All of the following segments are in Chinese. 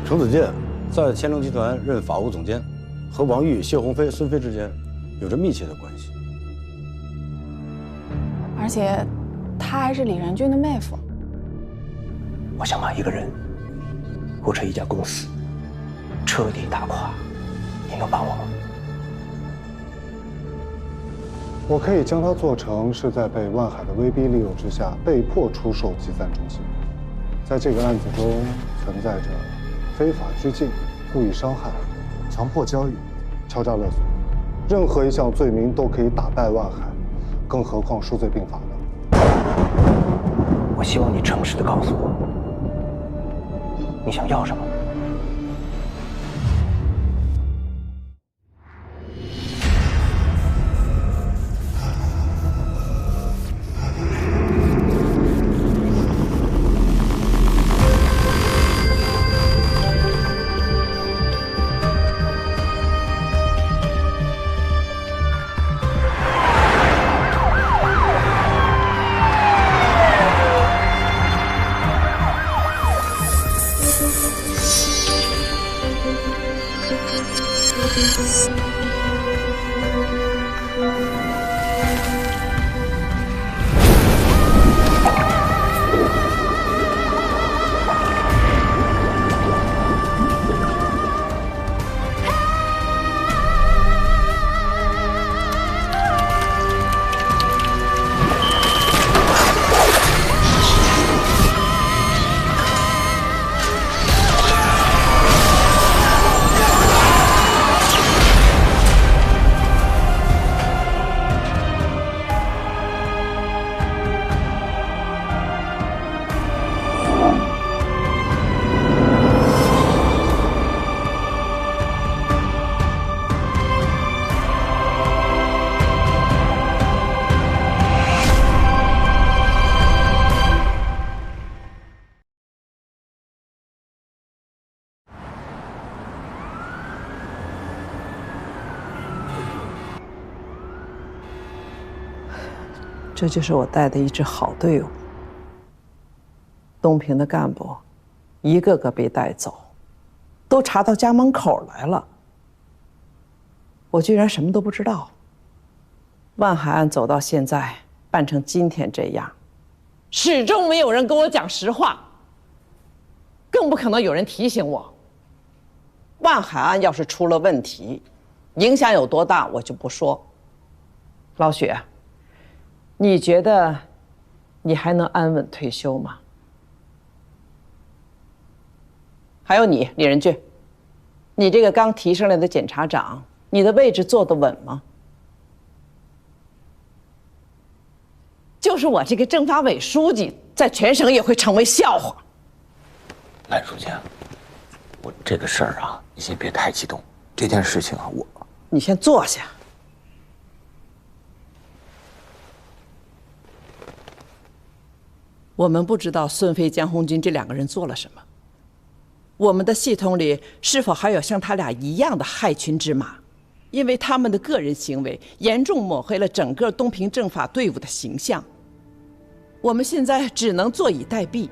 程子健在千龙集团任法务总监，和王玉、谢鸿飞、孙飞之间有着密切的关系。而且，她还是李仁俊的妹夫。我想把一个人或者一家公司彻底打垮，你能帮我吗？我可以将它做成是在被万海的威逼利诱之下被迫出售集散中心。在这个案子中存在着非法拘禁、故意伤害、强迫交易、敲诈勒索，任何一项罪名都可以打败万海，更何况数罪并罚呢？我希望你诚实的告诉我，你想要什么？这就是我带的一支好队伍。东平的干部，一个个被带走，都查到家门口来了。我居然什么都不知道。万海案走到现在，办成今天这样，始终没有人跟我讲实话，更不可能有人提醒我。万海案要是出了问题，影响有多大我就不说。老许，你觉得你还能安稳退休吗？还有你，李仁俊，你这个刚提上来的检察长，你的位置坐得稳吗？就是我这个政法委书记，在全省也会成为笑话。赖书记，我这个事儿啊，你先别太激动。这件事情啊，你先坐下。我们不知道孙飞、江红军这两个人做了什么，我们的系统里是否还有像他俩一样的害群之马？因为他们的个人行为严重抹黑了整个东平政法队伍的形象。我们现在只能坐以待毙。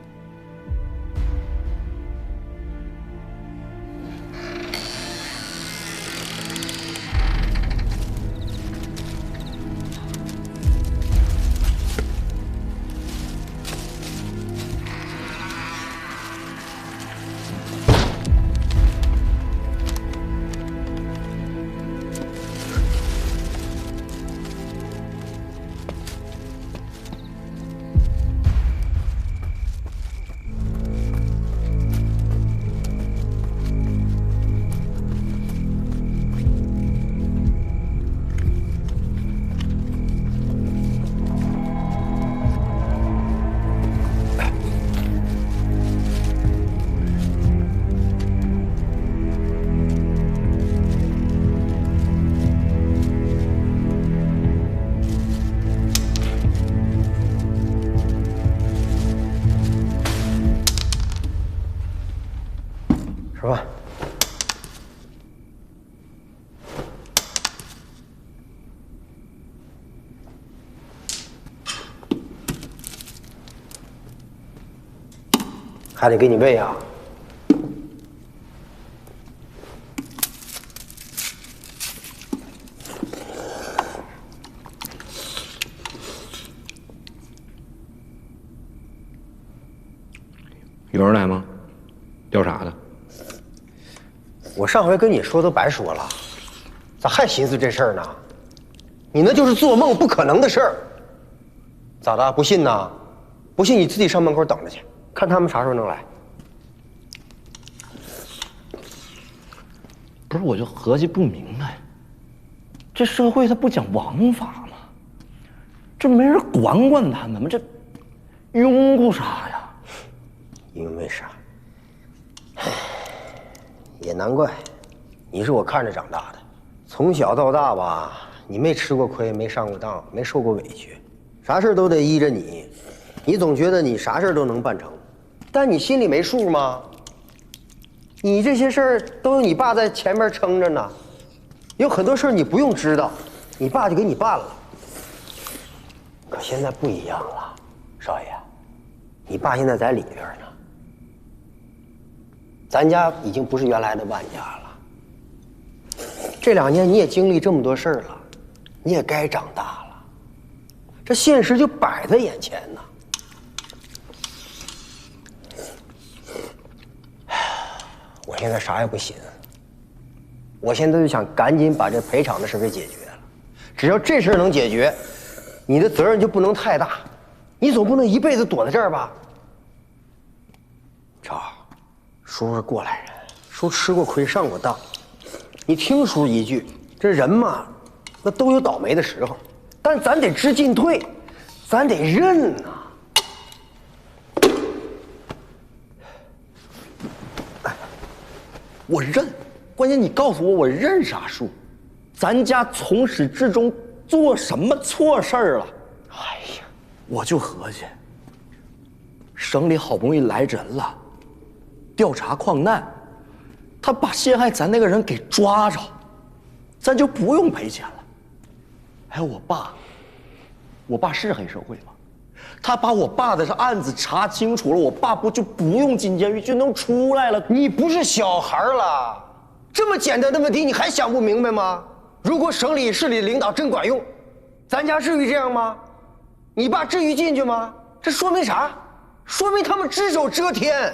吃饭。还得给你喂啊。有人来吗？调查的。我上回跟你说都白说了，咋还寻思这事儿呢？你那就是做梦不可能的事儿。咋的？不信呐？不信你自己上门口等着去，看他们啥时候能来。不是，我就合计不明白，这社会它不讲王法吗？这没人管管他们吗？这拥护啥呀？因为啥？也难怪，你是我看着长大的，从小到大吧，你没吃过亏，没上过当，没受过委屈，啥事都得依着你。你总觉得你啥事都能办成，但你心里没数吗？你这些事儿都有你爸在前面撑着呢，有很多事儿你不用知道，你爸就给你办了。可现在不一样了，少爷，你爸现在在里边呢。咱家已经不是原来的万家了。这2年你也经历这么多事儿了，你也该长大了。这现实就摆在眼前呢。我现在啥也不寻思，我现在就想赶紧把这赔偿的事给解决了。只要这事能解决，你的责任就不能太大，你总不能一辈子躲在这儿吧？超，叔是过来人，叔吃过亏，上过当。你听叔一句，这人嘛，那都有倒霉的时候，但咱得知进退，咱得认呐。我认，关键你告诉我，我认啥数？咱家从始至终做什么错事儿了？哎呀，我就合计，省里好不容易来人了，调查矿难，他把陷害咱那个人给抓着，咱就不用赔钱了。还有我爸是黑社会吗？他把我爸的这案子查清楚了，我爸就不用进监狱，就能出来了。你不是小孩了，这么简单的问题你还想不明白吗？如果省里市里领导真管用，咱家至于这样吗？你爸至于进去吗？这说明啥？说明他们只手遮天。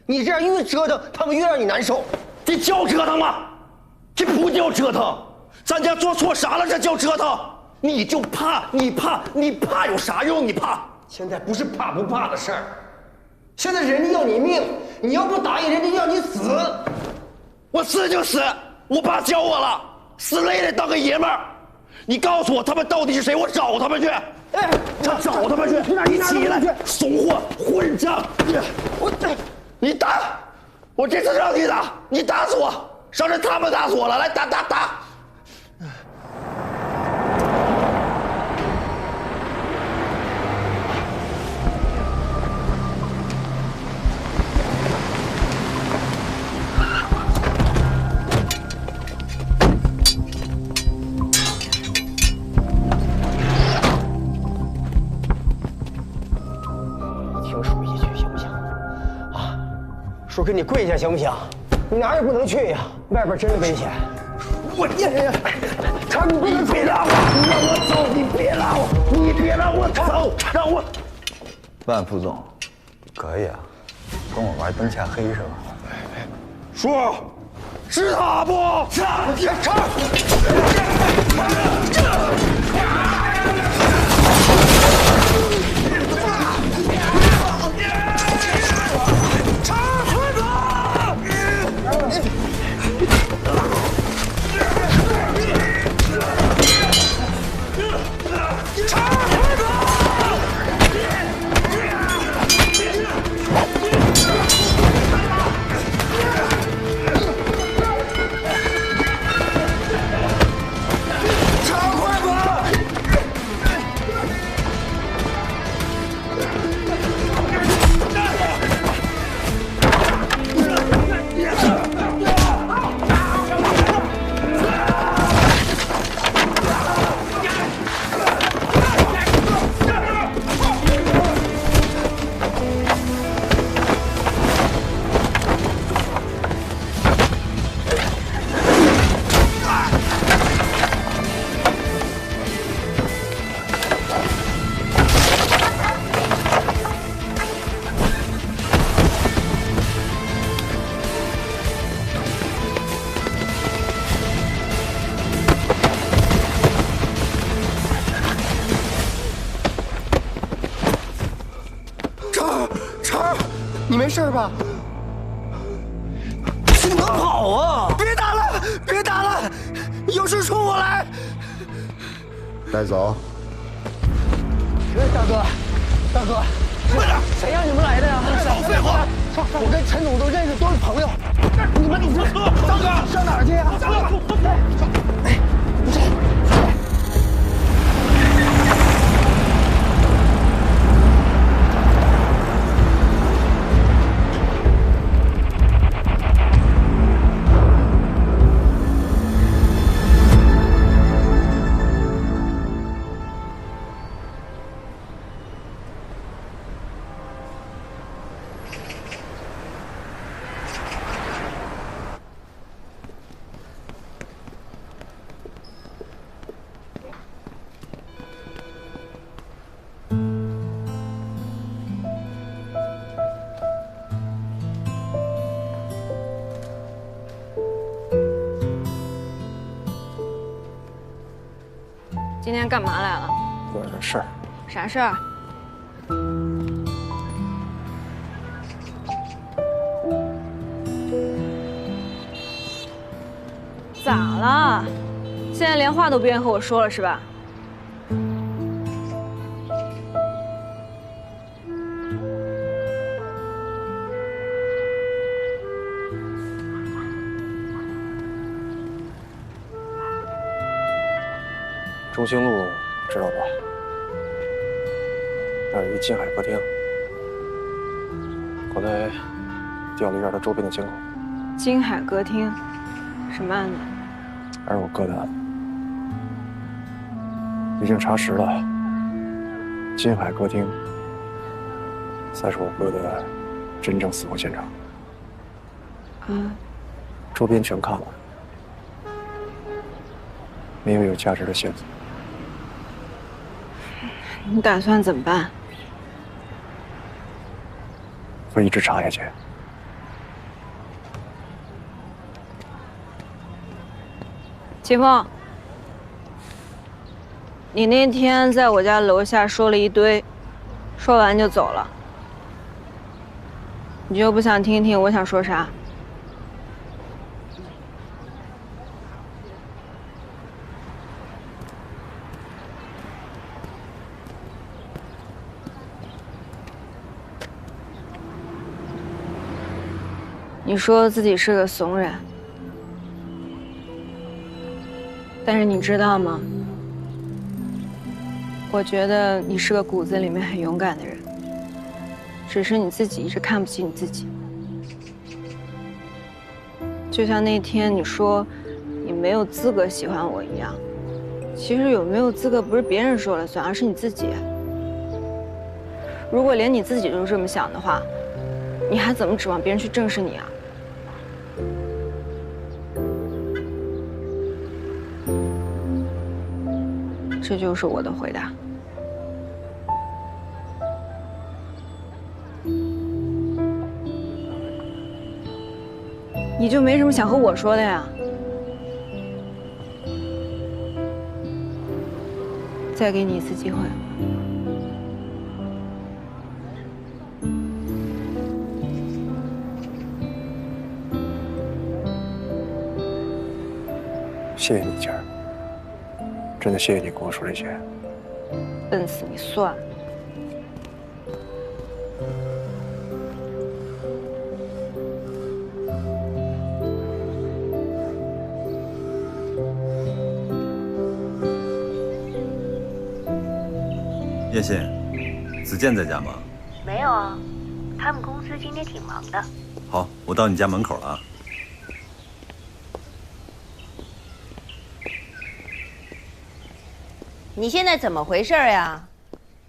你这样越折腾，他们越让你难受。这叫折腾吗？这不叫折腾，咱家做错啥了？这叫折腾？你就怕，你怕有啥用？你怕？现在不是怕不怕的事儿，现在人家要你命，你要不答应，人家要你死。我死就死，我爸教我了，死了也得当个爷们儿。你告诉我他们到底是谁，我找他们去。哎，找他们去！你起来，怂货混账！你打，我这次让你打，你打死我，上次他们打死我了，来打！叔，给你跪下行不行？你哪儿也不能去呀，外边真的危险。我他你别拉我，你让我走，你别拉我，你别让我走，让我。万副总，可以啊，跟我玩灯下黑是吧？叔，是他不？是他，快跑！你没事吧？心疼好啊！别打了，别打了，有事冲我来。带走。大哥，大哥，快点！谁让你们来的呀？少废话！我跟陈总都认识，都是朋友。你们这车，大哥上哪儿去呀？大哥，哎，不是。今天干嘛来了？有点事儿。啥事儿？咋了？现在连话都不愿意和我说了是吧？中兴路知道吧？那儿有一金海歌厅，刚才调了一下它周边的监控。金海歌厅，什么案子？还是我哥的案子。已经查实了，金海歌厅才是我哥的真正死亡现场。周边全看了，没有价值的线索。你打算怎么办？会一直查下去。秦风，你那天在我家楼下说了一堆，说完就走了，你就不想听听我想说啥？你说自己是个怂人，但是你知道吗？我觉得你是个骨子里面很勇敢的人，只是你自己一直看不起你自己。就像那天你说你没有资格喜欢我一样，其实有没有资格不是别人说了算，而是你自己。如果连你自己都这么想的话，你还怎么指望别人去正视你啊？这就是我的回答。你就没什么想和我说的呀？再给你一次机会。谢谢你，晴儿。真的谢谢你跟我说这些。笨死你算了。叶信，子健在家吗？没有啊，他们公司今天挺忙的。好，我到你家门口了啊。你现在怎么回事呀？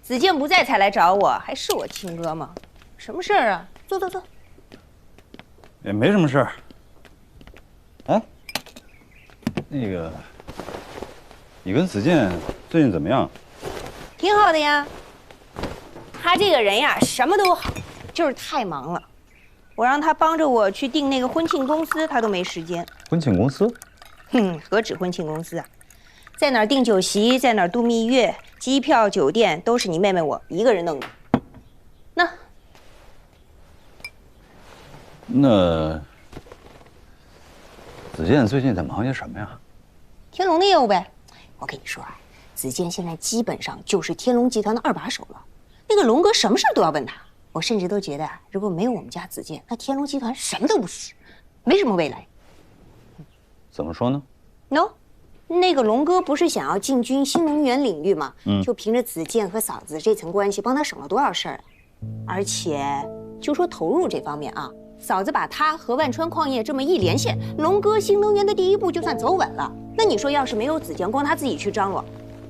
子健不在才来找我，还是我亲哥吗？什么事儿啊？坐坐坐。也没什么事儿。哎，那个，你跟子健最近怎么样？挺好的呀。他这个人呀，什么都好，就是太忙了。我让他帮着我去订那个婚庆公司，他都没时间。婚庆公司？何止婚庆公司啊！在哪儿订酒席，在哪儿度蜜月，机票、酒店都是你妹妹我一个人弄的。那，那子健最近在忙些什么呀？天龙的业务呗。我跟你说啊，子健现在基本上就是天龙集团的2把手了。那个龙哥什么事都要问他，我甚至都觉得，如果没有我们家子健，那天龙集团什么都不是，没什么未来。怎么说呢？ No， 那个龙哥不是想要进军新能源领域吗？就凭着子健和嫂子这层关系，帮他省了多少事儿啊！而且就说投入这方面啊，嫂子把他和万川矿业这么一连线，龙哥新能源的第一步就算走稳了。那你说，要是没有子健，光他自己去张罗，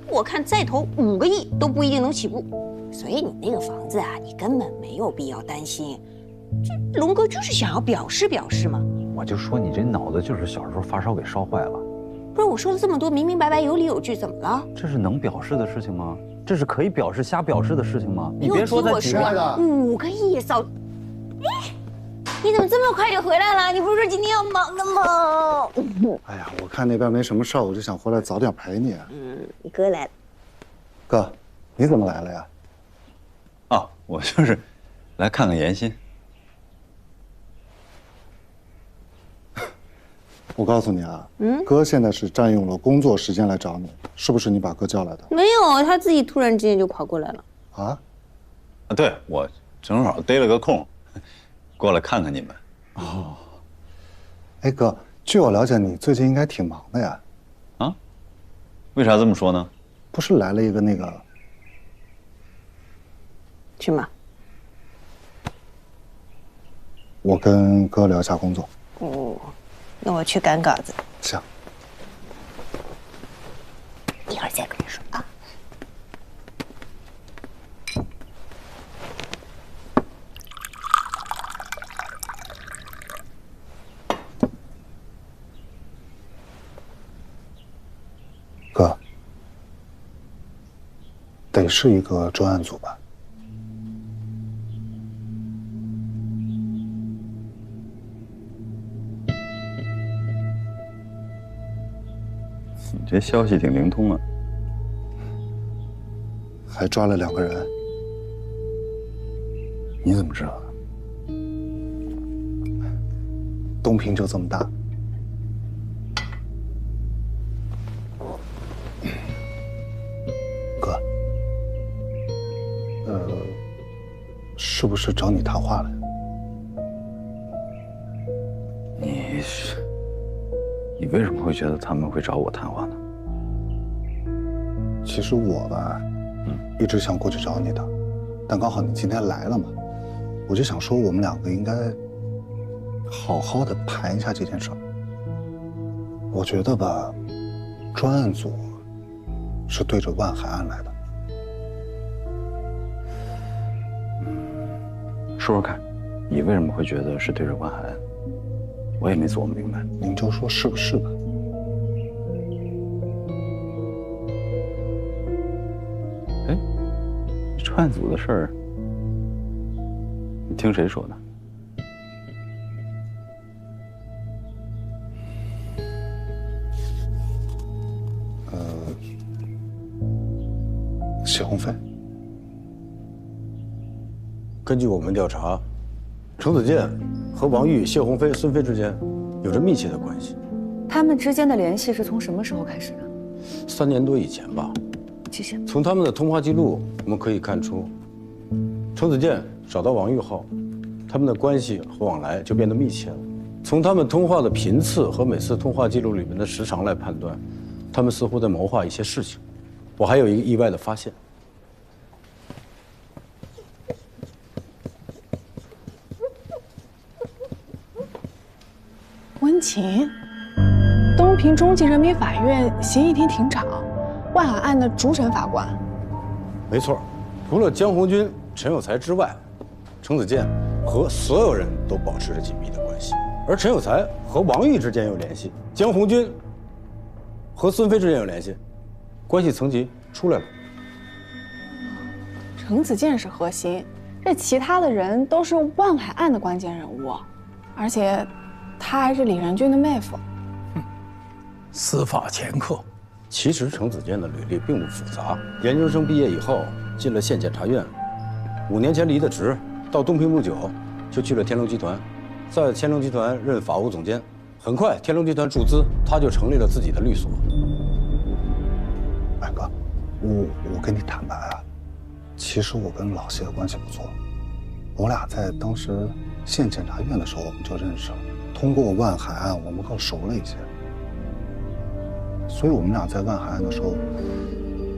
我看再投5个亿都不一定能起步。所以你那个房子啊，你根本没有必要担心。这龙哥就是想要表示表示嘛。我就说你这脑子就是小时候发烧给烧坏了。 不是我说了这么多，明明白白，有理有据，怎么了？这是能表示的事情吗？这是可以表示、瞎表示的事情吗？你别说再举例了。 5个亿，嫂，你怎么这么快就回来了？你不是说今天要忙的吗？哎呀，我看那边没什么事儿，我就想回来早点陪你。哥来了。哥，你怎么来了呀？啊，我就是来看看妍心。 我告诉你啊，哥现在是占用了工作时间来找你，是不是你把哥叫来的？没有，他自己突然之间就跑过来了。啊？对，我正好逮了个空，过来看看你们。哦。哎哥，据我了解，你最近应该挺忙的呀。啊？为啥这么说呢？不是来了一个那个……去吗？我跟哥聊一下工作。哦。 那我去赶稿子。行，一会儿再跟你说啊。哥，得是一个专案组吧？ 你这消息挺灵通啊，还抓了2个人。你怎么知道的？东平就这么大，哥，是不是找你谈话了？你为什么会觉得他们会找我谈话呢？其实我吧，一直想过去找你的，但刚好你今天来了嘛，我就想说我们2个应该好好的谈一下这件事儿。我觉得吧，专案组是对着万海案来的。说说看，你为什么会觉得是对着万海案？我也没琢磨明白。您就说是不是吧？哎，专案组的事儿，你听谁说的？谢鸿飞。根据我们调查，程子健和王玉、谢鸿飞、孙飞之间有着密切的关系。他们之间的联系是从什么时候开始的？3年多以前吧。谢谢。从他们的通话记录，我们可以看出，程子健找到王玉后，他们的关系和往来就变得密切了。从他们通话的频次和每次通话记录里面的时长来判断，他们似乎在谋划一些事情。我还有一个意外的发现。温情，东平中级人民法院刑议庭庭长，万海案的主审法官。没错，除了江红军、陈有才之外，程子健和所有人都保持着紧密的关系。而陈有才和王玉之间有联系，江红军和孙飞之间有联系，关系层级出来了。程子健是核心，这其他的人都是万海案的关键人物，而且他还是李仁俊的妹夫。司法掮客。其实程子健的履历并不复杂，研究生毕业以后进了县检察院，5年前离的职，到东平不久就去了天龙集团，在天龙集团任法务总监。很快，天龙集团注资，他就成立了自己的律所。白哥，我跟你坦白啊，其实我跟老谢的关系不错，我俩在当时县检察院的时候我们就认识了，通过万海案我们更熟了一些，所以我们俩在万海案的时候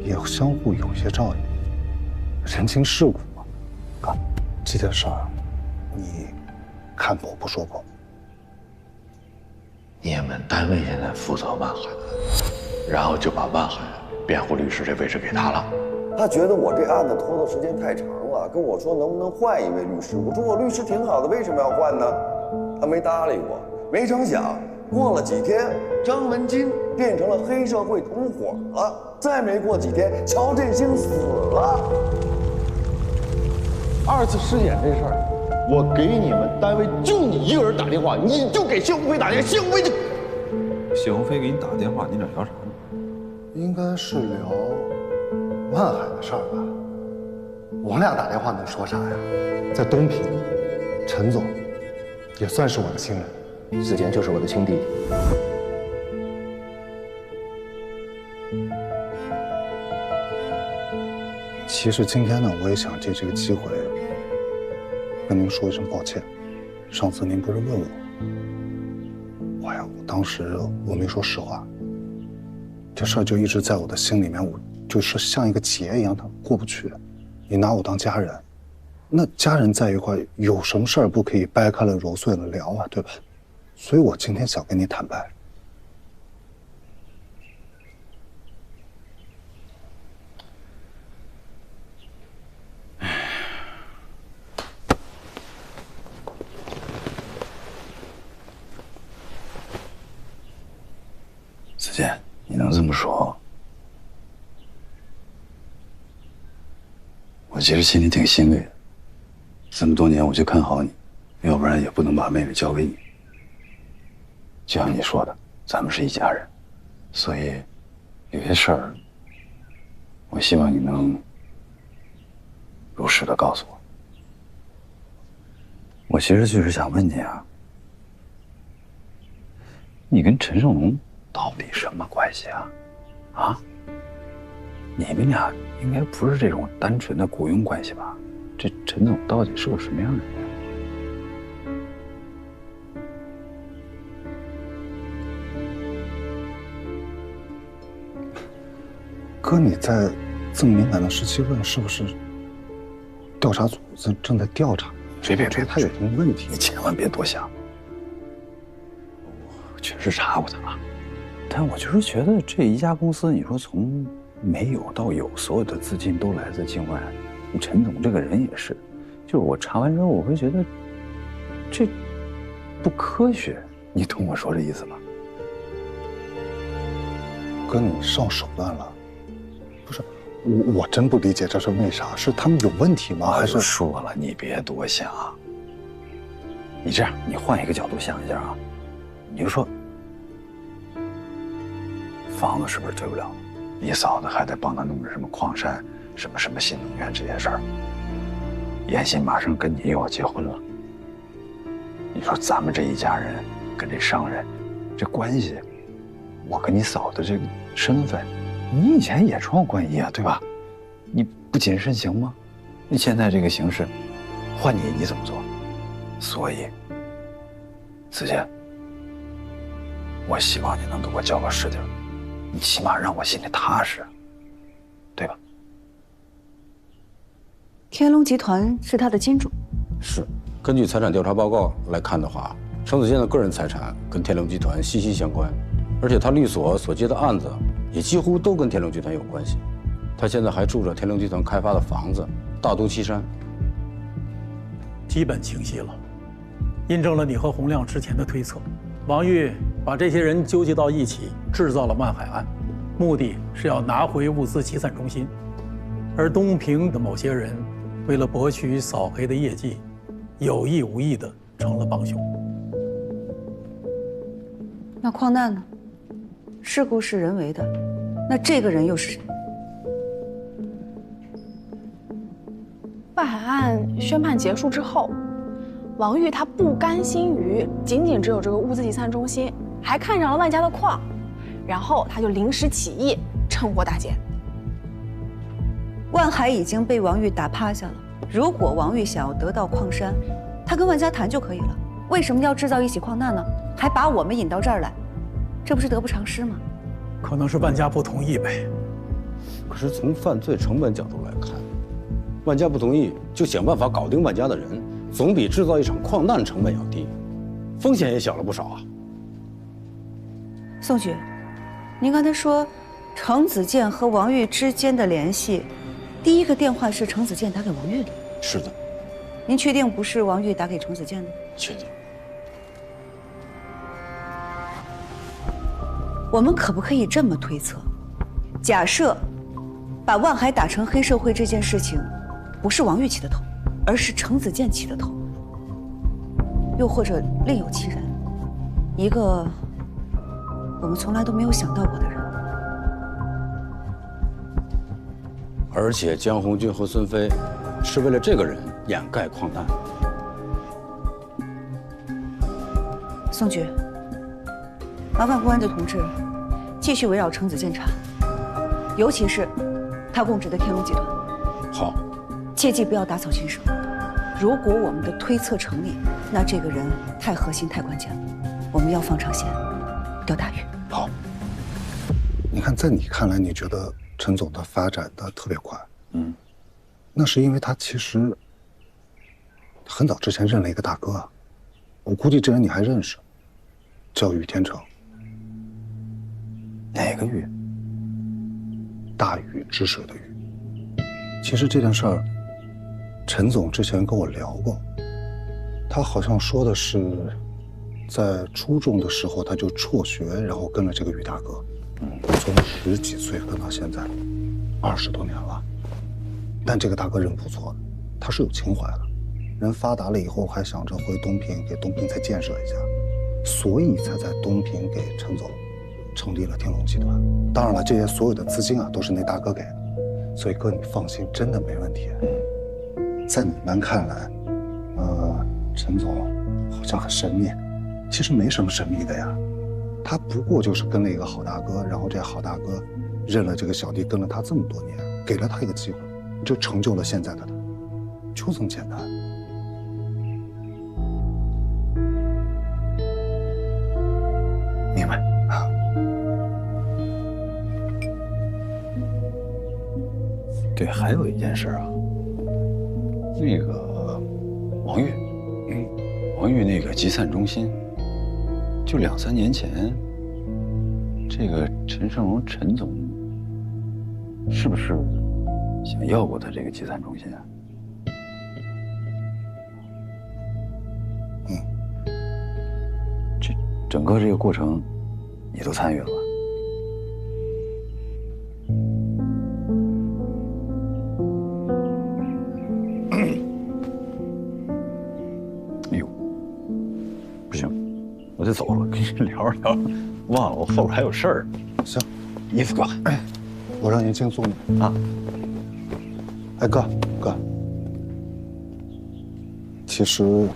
也相互有些照应，人情世故嘛。哥，这件事儿你看破不说破。你们单位现在负责万海案，然后就把万海辩护律师这位置给他了。他觉得我这案子拖的时间太长了，跟我说能不能换一位律师。我说我律师挺好的，为什么要换呢？他没搭理我。没成想，过了几天，张文金变成了黑社会同伙了。再没过几天，乔振兴死了。2次尸检这事儿。我给你们单位就你一个人打电话，你就给谢鸿飞打电话，谢鸿飞就……谢鸿飞给你打电话，你俩聊啥呢？应该是聊万海的事儿吧。我们俩打电话能说啥呀？在东平，陈总也算是我的亲人，子健就是我的亲弟弟。其实今天呢，我也想借这个机会。跟您说一声抱歉，上次您不是问我，我当时我没说实话，这事儿就一直在我的心里面，我就是像一个结一样，它过不去。你拿我当家人，那家人在一块，有什么事儿不可以掰开了揉碎了聊啊，对吧？所以我今天想跟你坦白。子健，你能这么说，我其实心里挺欣慰的。这么多年我就看好你，要不然也不能把妹妹交给你。就像你说的，咱们是一家人，所以有些事儿，我希望你能如实的告诉我。我其实就是想问你啊，你跟陈胜龙到底什么关系啊？啊？你们俩应该不是这种单纯的雇佣关系吧？这陈总到底是个什么样的人？哥，你在这么敏感的时期问，是不是调查组正在调查？别，他有什么问题？你千万别多想。我确实查过他啊，但我就是觉得这一家公司，你说从没有到有，所有的资金都来自境外。陈总这个人也是，就是我查完之后，我会觉得这不科学。你懂我说这意思吧？哥，你上手段了。不是，我真不理解这是为啥？是他们有问题吗？还是说了，你别多想。你这样，你换一个角度想一下啊，你就说，房子是不是对不了？你嫂子还得帮他弄着什么矿山、什么新能源这些事儿。妍希马上跟你又要结婚了，你说咱们这一家人跟这商人这关系，我跟你嫂子这个身份。你以前也穿过冠衣啊，对吧？你不谨慎行吗？你现在这个形势，换你怎么做？所以，子健，我希望你能给我交个实底，你起码让我心里踏实，对吧？天龙集团是他的金主。是，根据财产调查报告来看的话，程子健的个人财产跟天龙集团息息相关，而且他律所所接的案子。也几乎都跟天龙集团有关系，他现在还住着天龙集团开发的房子，大都七山。基本清晰了，印证了你和洪亮之前的推测。王玉把这些人纠集到一起，制造了万海案，目的是要拿回物资集散中心。而东平的某些人为了博取扫黑的业绩，有意无意的成了帮凶。那矿难呢？事故是人为的，那这个人又是谁？万海案宣判结束之后，王玉他不甘心于仅仅只有这个物资集散中心，还看上了万家的矿，然后他就临时起意，趁火打劫。万海已经被王玉打趴下了，如果王玉想要得到矿山，他跟万家谈就可以了。为什么要制造一起矿难呢？还把我们引到这儿来，这不是得不偿失吗？可能是万家不同意呗。可是从犯罪成本角度来看，万家不同意就想办法搞定万家的人，总比制造一场矿难成本要低，风险也小了不少啊。宋局，您刚才说程子健和王玉之间的联系，第一个电话是程子健打给王玉的。是的。您确定不是王玉打给程子健的？确定。我们可不可以这么推测？假设把万海打成黑社会这件事情，不是王玉起的头，而是程子健起的头，又或者另有其人，一个我们从来都没有想到过的人。而且江红军和孙飞是为了这个人掩盖矿难。宋局，麻烦公安的同志继续围绕程子健查，尤其是他供职的天龙集团。好，切记不要打草惊蛇。如果我们的推测成立，那这个人太核心、太关键了，我们要放长线，钓大鱼。好，你看，在你看来，你觉得陈总的发展的特别快，那是因为他其实很早之前认了一个大哥啊，我估计这人你还认识，叫宇天成。哪个宇？大禹治水的禹。其实这件事儿，陈总之前跟我聊过，他好像说的是，在初中的时候他就辍学，然后跟了这个宇大哥，从10几岁跟到现在，20多年了。但这个大哥人不错的，他是有情怀的，人发达了以后还想着回东平给东平再建设一下，所以才在东平给陈总成立了天龙集团。当然了，这些所有的资金啊都是那大哥给的，所以哥你放心，真的没问题。在你们看来，陈总好像很神秘，其实没什么神秘的呀，他不过就是跟了一个好大哥，然后这好大哥认了这个小弟，跟了他这么多年，给了他一个机会，就成就了现在的他，就这么简单。明白啊。对，还有一件事啊，那个王玉，王玉那个集散中心，就2、3年前，这个陈胜荣陈总是不是想要过他这个集散中心啊？整个这个过程，你都参与了吧？哎呦，不行，我得走了，跟你聊着聊着，忘了我后边还有事儿。行，衣服挂。我让严青送你啊。哎，哥，其实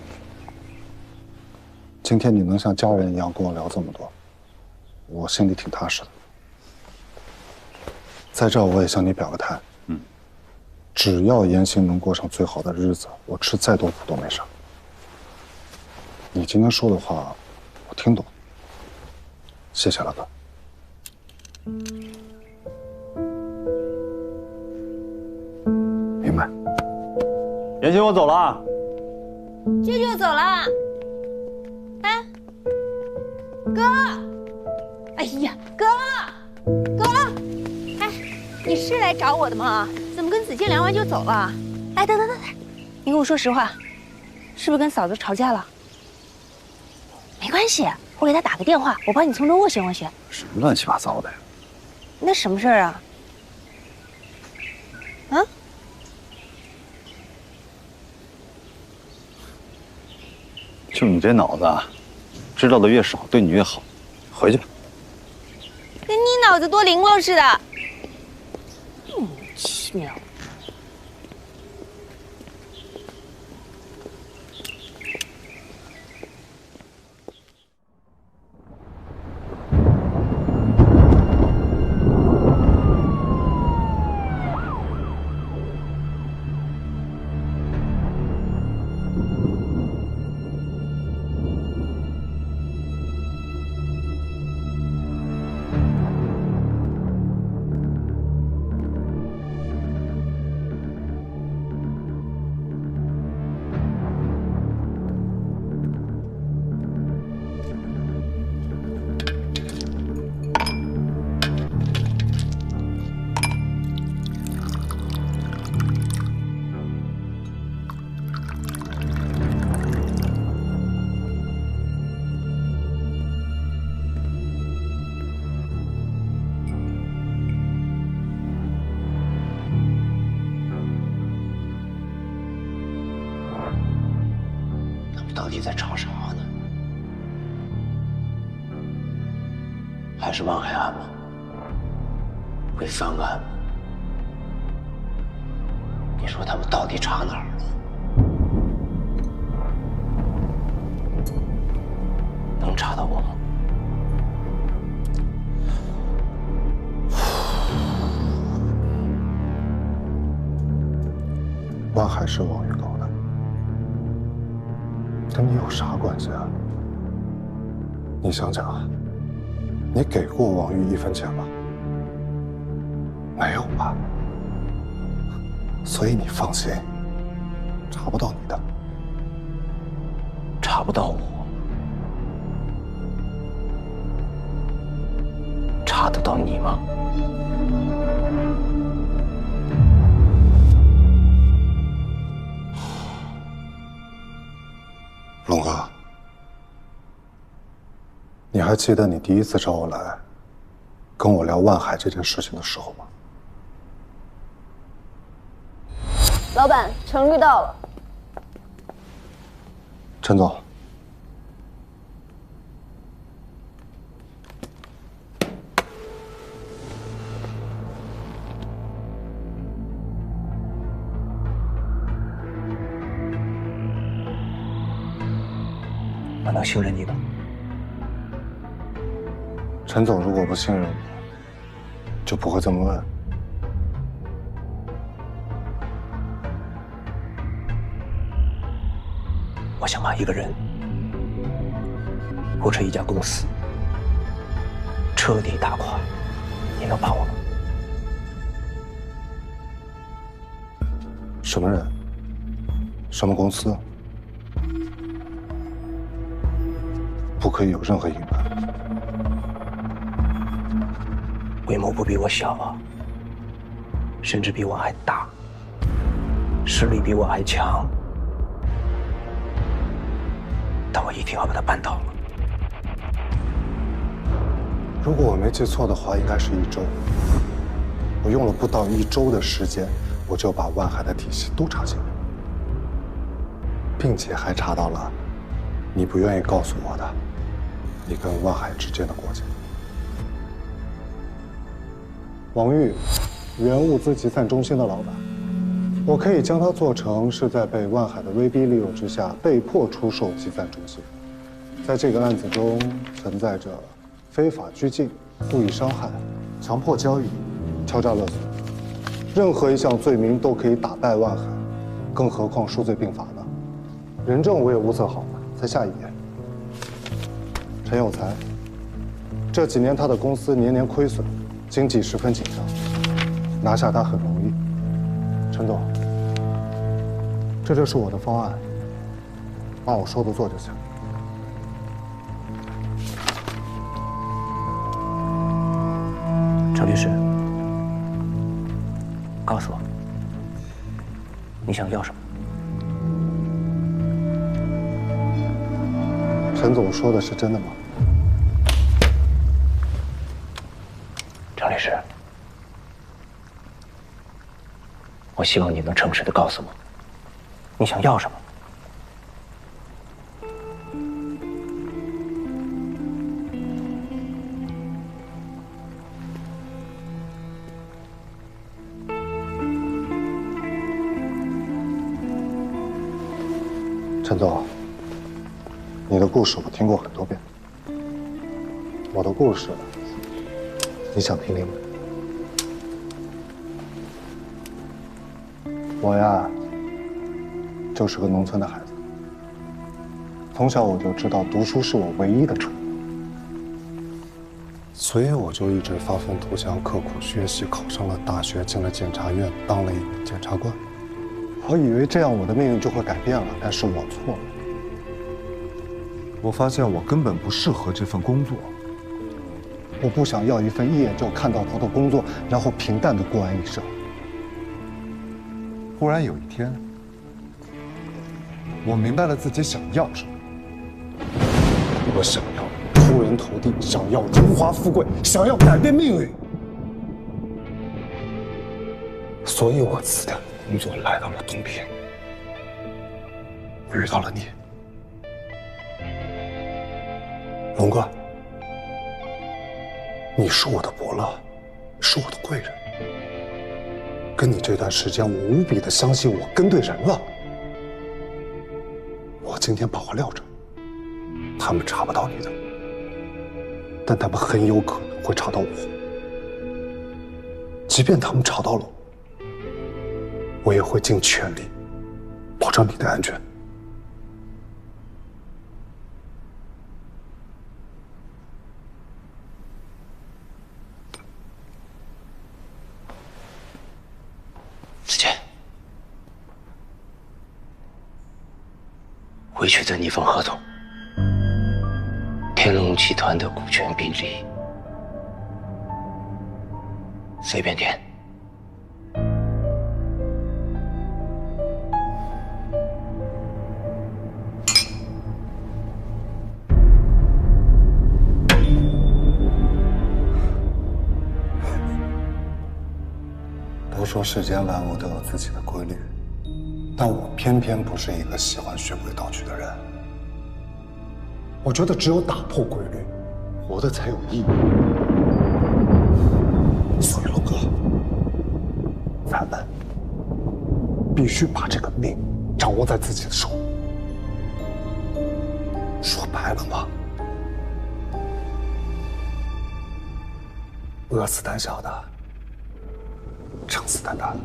今天你能像家人一样跟我聊这么多，我心里挺踏实的。在这儿我也向你表个态，只要严青能过上最好的日子，我吃再多苦都没事。你今天说的话，我听懂，谢谢了，哥。明白。严青，我走了啊。舅舅走了。哎，哥！哎呀，哥！哎，你是来找我的吗？怎么跟子健聊完就走了？哎，等，你跟我说实话，是不是跟嫂子吵架了？没关系，我给她打个电话，我帮你从中斡旋斡旋。什么乱七八糟的呀？那什么事儿啊？啊？就你这脑子啊，知道的越少，对你越好。回去吧。跟你脑子多灵光似的，莫名其妙。啥呢？还是望海案吗？会翻案吗？你说他们到底查哪儿了？能查到我吗？万海是王玉搞的，跟你有啥关系啊？你想想啊，你给过王玉1分钱吗？没有吧？所以你放心，查不到你的。查不到我，查得到你吗？龙哥，你还记得你第一次找我来，跟我聊万海这件事情的时候吗？老板，程律到了。陈总，我能信任你吗？陈总如果不信任我，就不会这么问。我想把一个人，或者一家公司彻底打垮，你能帮我吗？什么人？什么公司？不可以有任何隐瞒。规模不比我小啊，甚至比我还大，实力比我还强。但我一定要把它办到了。如果我没记错的话，应该是1周。我用了不到1周的时间，我就把万海的体系都查清了，并且还查到了你不愿意告诉我的，你跟万海之间的过节。王玉，原物资集散中心的老板。我可以将它做成是在被万海的威逼利诱之下被迫出售集散中心，在这个案子中存在着非法拘禁、故意伤害、强迫交易、敲诈勒索，任何一项罪名都可以打败万海，更何况数罪并罚呢？人证我也物色好了，再下一页。陈有才，这几年他的公司年年亏损，经济十分紧张，拿下他很容易。陈总，这就是我的方案，按我说的做就行。程律师，告诉我，你想要什么？陈总说的是真的吗？程律师，我希望你能诚实地告诉我，你想要什么。陈总，你的故事我听过很多遍，我的故事，你想听听吗？我呀，就是个农村的孩子，从小我就知道读书是我唯一的出路，所以我就一直发愤图强，刻苦学习，考上了大学，进了检察院，当了一名检察官。我以为这样我的命运就会改变了，但是我错了。我发现我根本不适合这份工作。我不想要一份一眼就看到头的工作，然后平淡的过完一生。忽然有一天，我明白了自己想要什么。我想要出人头地，想要荣华富贵，想要改变命运。所以我辞掉工作，来到了东平，遇到了你。龙哥，你是我的伯乐，是我的贵人。跟你这段时间，我无比的相信我跟对人了。我今天把话撂这，他们查不到你的，但他们很有可能会查到我。即便他们查到了我，也会尽全力保障你的安全。子健，回去的那份合同，天龙集团的股权比例，随便填。都说世间万物都有自己的规律，但我偏偏不是一个喜欢循规蹈矩的人。我觉得只有打破规律，活得才有意义。所以龙哥，咱们必须把这个命掌握在自己的手。说白了嘛，饿死胆小的，撑死胆大的。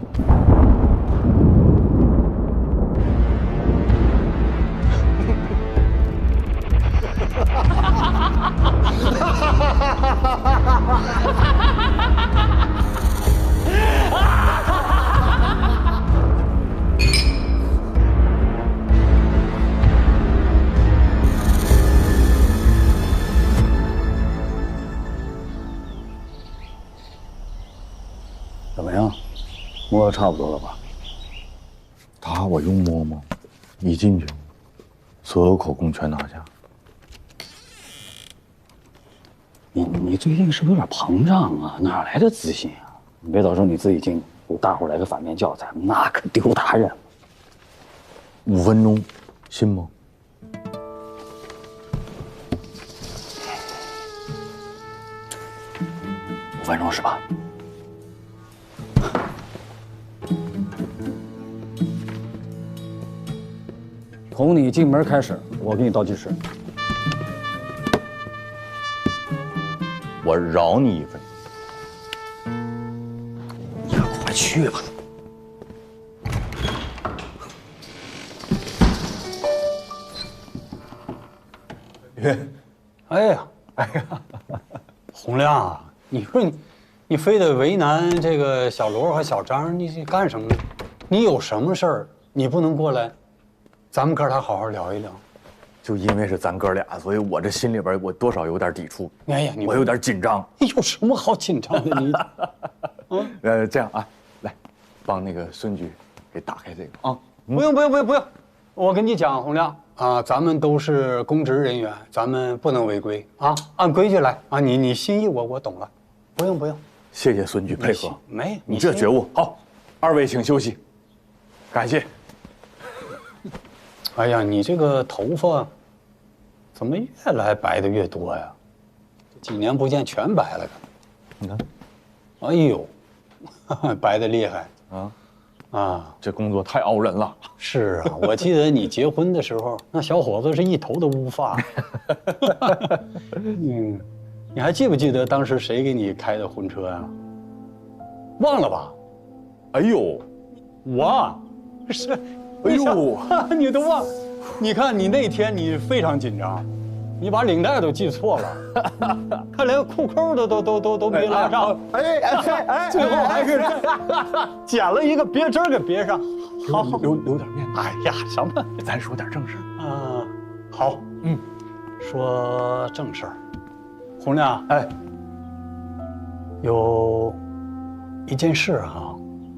怎么样，摸得差不多了吧？他我用摸吗？一进去，所有口供全拿下。你最近是不是有点膨胀啊？哪来的自信啊？你别到时候你自己进，给大伙来个反面教材，那可丢大人了。5分钟，信吗？5分钟是吧？从你进门开始，我给你倒计时。我饶你1分钟。呀，快去吧。哎呀，洪亮啊，你说你非得为难这个小罗和小张，你干什么呢？你有什么事儿，你不能过来，咱们哥俩好好聊一聊。就因为是咱哥俩，所以我这心里边我多少有点抵触。哎呀，我有点紧张。有什么好紧张的？你，这样啊，来，帮那个孙局给打开这个啊。不用，我跟你讲，洪亮啊，咱们都是公职人员，咱们不能违规啊，按规矩来啊。你心意我懂了，不用。谢谢孙局配合。没，你这觉悟好。2位请休息，感谢。哎呀，你这个头发怎么越来白的越多呀？几年不见全白了，你看，哎呦，白的厉害啊！这工作太熬人了。是啊，我记得你结婚的时候，那小伙子是一头的乌发。你还记不记得当时谁给你开的婚车呀？忘了吧？哎呦，我是，哎呦，你都忘？你看你那天你非常紧张，你把领带都系错了，看连裤扣都没拉上，最后还是捡了一个别针给别上，好留点面子。哎呀，什么？咱说点正事啊。好，说正事儿。洪亮，有一件事哈，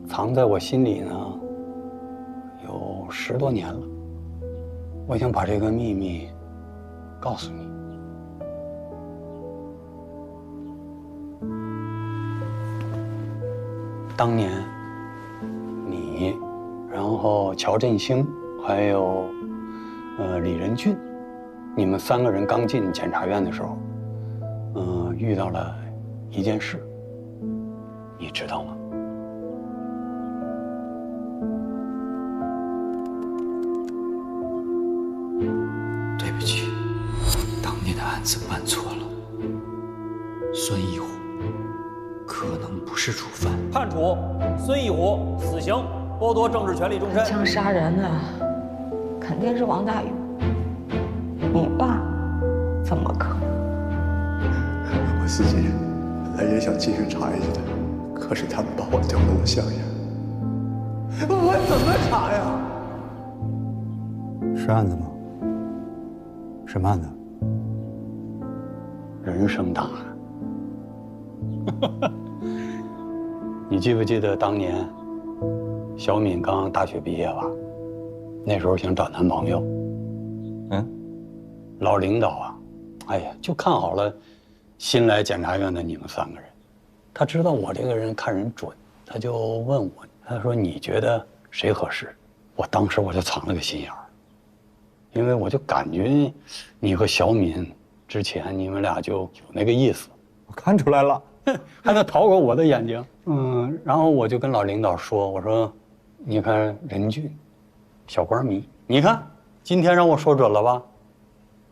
藏在我心里呢，有10多年了。我想把这个秘密告诉你。当年你，然后乔振兴，还有李仁俊，你们3个人刚进检察院的时候，遇到了一件事，你知道吗？对不起，当年的案子办错了。孙一虎可能不是主犯。判处孙一虎死刑，剥夺政治权利终身。枪杀人的肯定是王大勇，你爸怎么可能？我自己本来也想继续查下去的，可是他们把我调到了乡下，我怎么查呀？是案子吗？什么案子？人生档案。你记不记得当年小敏刚大学毕业吧？那时候想找男朋友，老领导啊，哎呀，就看好了新来检察院的你们3个人。他知道我这个人看人准，他就问我，他说你觉得谁合适？我当时我就藏了个心眼儿，因为我就感觉你和小敏之前你们俩就有那个意思。我看出来了。还能逃过我的眼睛。然后我就跟老领导说，我说，你看任俊，小官迷，你看今天让我说准了吧？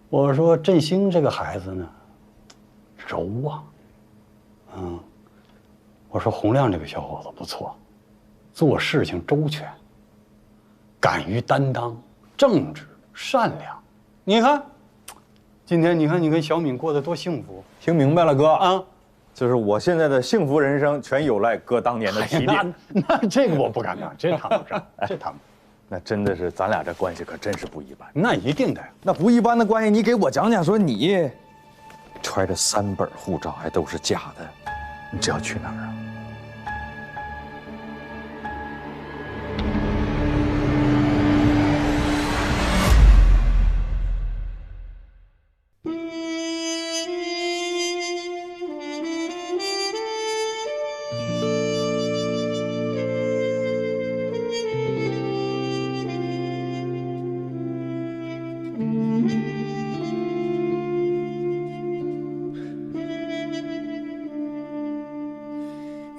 我说振兴这个孩子呢，柔啊，我说洪亮这个小伙子不错，做事情周全，敢于担当，正直善良。你看，今天你看你跟小敏过得多幸福。听明白了，哥啊。就是我现在的幸福人生，全有赖哥当年的提点。那这个我不敢当，这谈不上，这谈不上。那真的是咱俩这关系可真是不一般。那一定的。那不一般的关系，你给我讲讲，说你揣着3本护照还都是假的，你这要去哪儿啊？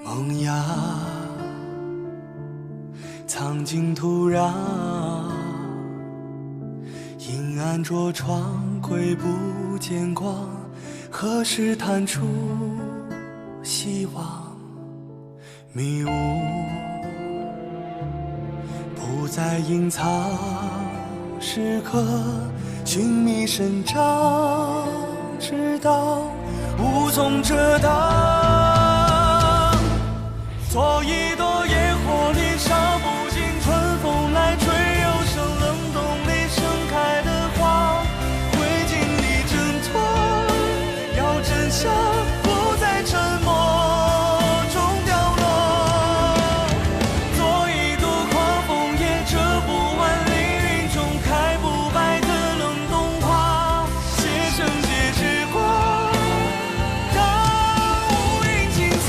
萌芽藏进土壤，阴暗着窗，窥不见光，何时探出希望？迷雾不再隐藏，时刻寻觅生长，直到无从遮挡。做一朵野火里烧不尽春风来吹，又生冷冬里盛开的花，灰烬里挣脱，要真相不在沉默中掉落。做一朵狂风也遮不完凌云中开不败的冷冬花，写成结之光，让乌云尽藏。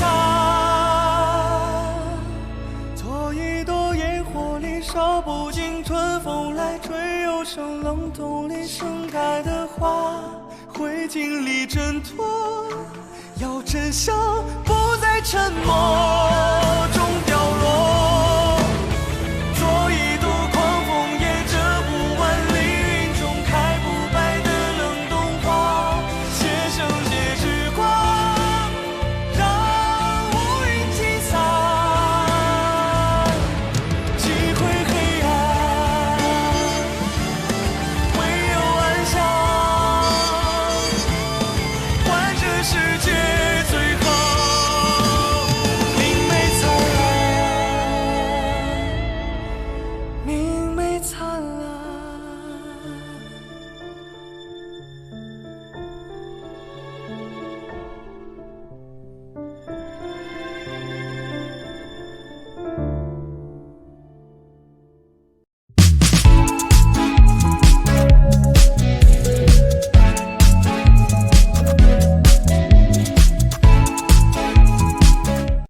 烧不尽春风来吹，又生冷冬里盛开的花，灰烬里挣脱，要真相不再沉默。